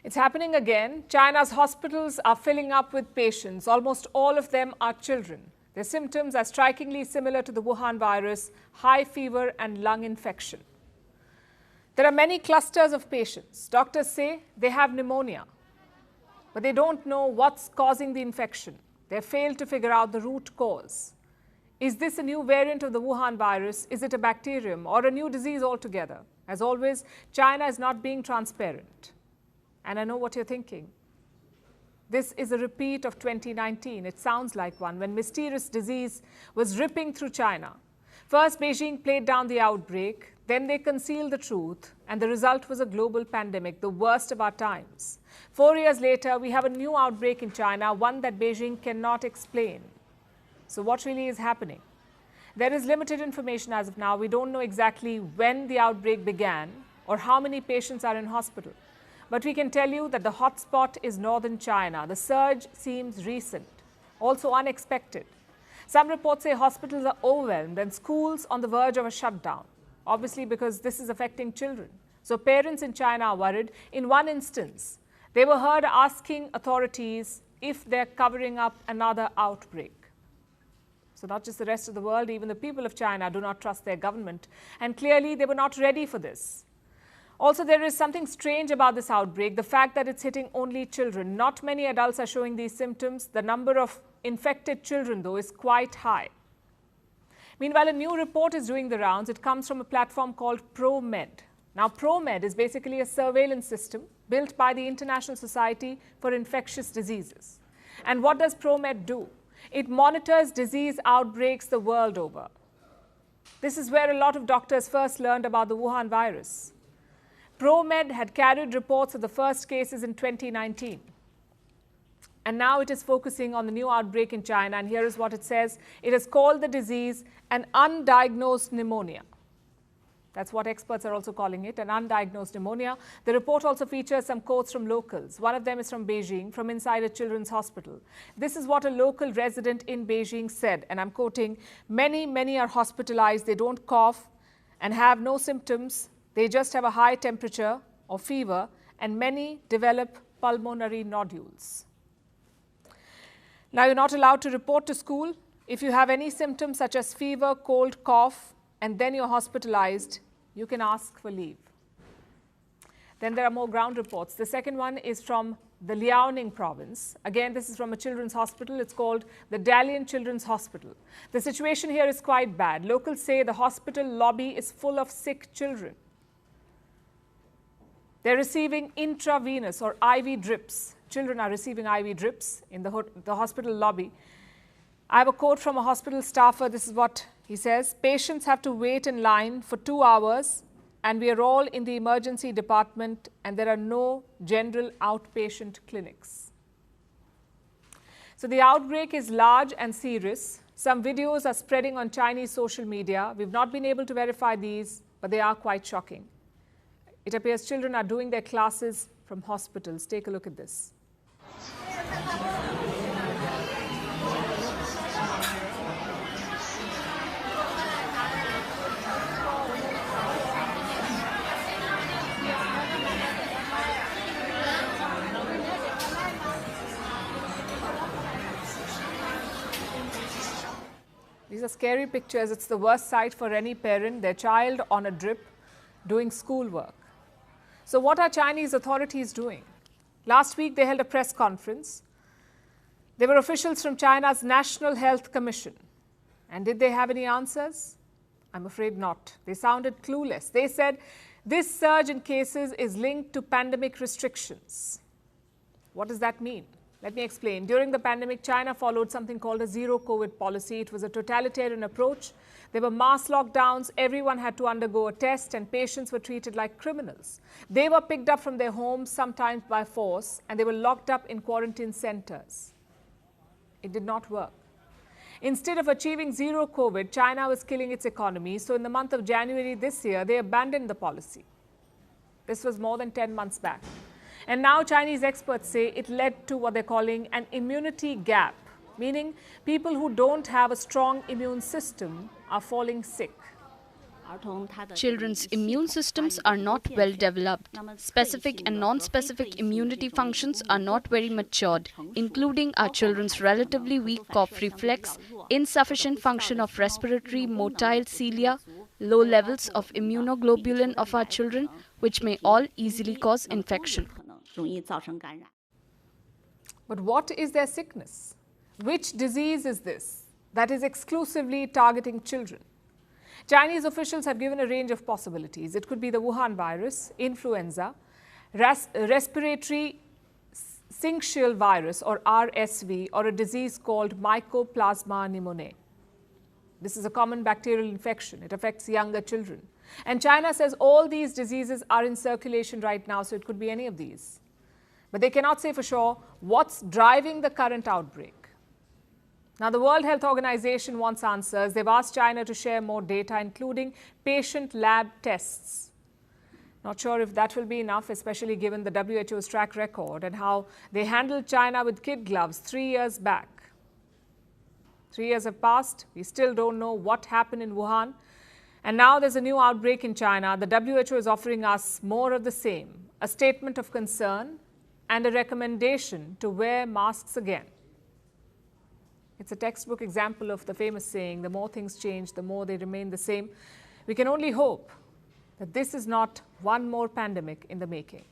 It's happening again. China's hospitals are filling up with patients. Almost all of them are children. Their symptoms are strikingly similar to the Wuhan virus: high fever and lung infection. There are many clusters of patients. Doctors say they have pneumonia, but they don't know what's causing the infection. They failed to figure out the root cause. Is this a new variant of the Wuhan virus? Is it a bacterium or a new disease altogether? As always, China is not being transparent. And I know what you're thinking. This is a repeat of 2019. It sounds like one, when mysterious disease was ripping through China. First, Beijing played down the outbreak. Then they concealed the truth. And the result was a global pandemic, the worst of our times. 4 years later, we have a new outbreak in China, one that Beijing cannot explain. So what really is happening? There is limited information as of now. We don't know exactly when the outbreak began or how many patients are in hospital. But we can tell you that the hotspot is northern China. The surge seems recent, also unexpected. Some reports say hospitals are overwhelmed and schools on the verge of a shutdown, obviously because this is affecting children. So parents in China are worried. In one instance, they were heard asking authorities if they're covering up another outbreak. So not just the rest of the world, even the people of China do not trust their government. And clearly, they were not ready for this. Also, there is something strange about this outbreak, the fact that it's hitting only children. Not many adults are showing these symptoms. The number of infected children, though, is quite high. Meanwhile, a new report is doing the rounds. It comes from a platform called ProMed. Now, ProMed is basically a surveillance system built by the International Society for Infectious Diseases. And what does ProMed do? It monitors disease outbreaks the world over. This is where a lot of doctors first learned about the Wuhan virus. ProMed had carried reports of the first cases in 2019. And now it is focusing on the new outbreak in China. And here is what it says. It has called the disease an undiagnosed pneumonia. That's what experts are also calling it, an undiagnosed pneumonia. The report also features some quotes from locals. One of them is from Beijing, from inside a children's hospital. This is what a local resident in Beijing said, and I'm quoting, many are hospitalized. They don't cough and have no symptoms. They just have a high temperature or fever, and many develop pulmonary nodules. Now, you're not allowed to report to school. If you have any symptoms such as fever, cold, cough, and then you're hospitalized, you can ask for leave. Then there are more ground reports. The second one is from the Liaoning province. Again, this is from a children's hospital. It's called the Dalian Children's Hospital. The situation here is quite bad. Locals say the hospital lobby is full of sick children. They're receiving intravenous or IV drips. Children are receiving IV drips in the hospital lobby. I have a quote from a hospital staffer. This is what he says. Patients have to wait in line for 2 hours, and we are all in the emergency department, and there are no general outpatient clinics. So the outbreak is large and serious. Some videos are spreading on Chinese social media. We've not been able to verify these, but they are quite shocking. It appears children are doing their classes from hospitals. Take a look at this. These are scary pictures. It's the worst sight for any parent, their child on a drip doing schoolwork. So what are Chinese authorities doing? Last week, they held a press conference. There were officials from China's National Health Commission. And did they have any answers? I'm afraid not. They sounded clueless. They said this surge in cases is linked to pandemic restrictions. What does that mean? Let me explain. During the pandemic, China followed something called a zero COVID policy. It was a totalitarian approach. There were mass lockdowns. Everyone had to undergo a test, and patients were treated like criminals. They were picked up from their homes, sometimes by force, and they were locked up in quarantine centers. It did not work. Instead of achieving zero COVID, China was killing its economy. So in the month of January this year, they abandoned the policy. This was more than 10 months back. And now Chinese experts say it led to what they're calling an immunity gap, meaning people who don't have a strong immune system are falling sick. Children's immune systems are not well developed. Specific and non-specific immunity functions are not very matured, including our children's relatively weak cough reflex, insufficient function of respiratory motile cilia, low levels of immunoglobulin of our children, which may all easily cause infection. But what is their sickness? Which disease is this that is exclusively targeting children? Chinese officials have given a range of possibilities. It could be the Wuhan virus, influenza, respiratory syncytial virus or RSV, or a disease called Mycoplasma pneumoniae. This is a common bacterial infection. It affects younger children. And China says all these diseases are in circulation right now, so it could be any of these. But they cannot say for sure what's driving the current outbreak. Now, the World Health Organization wants answers. They've asked China to share more data, including patient lab tests. Not sure if that will be enough, especially given the WHO's track record and how they handled China with kid gloves 3 years back. 3 years have passed. We still don't know what happened in Wuhan. And now there's a new outbreak in China. The WHO is offering us more of the same, a statement of concern and a recommendation to wear masks again. It's a textbook example of the famous saying, the more things change, the more they remain the same. We can only hope that this is not one more pandemic in the making.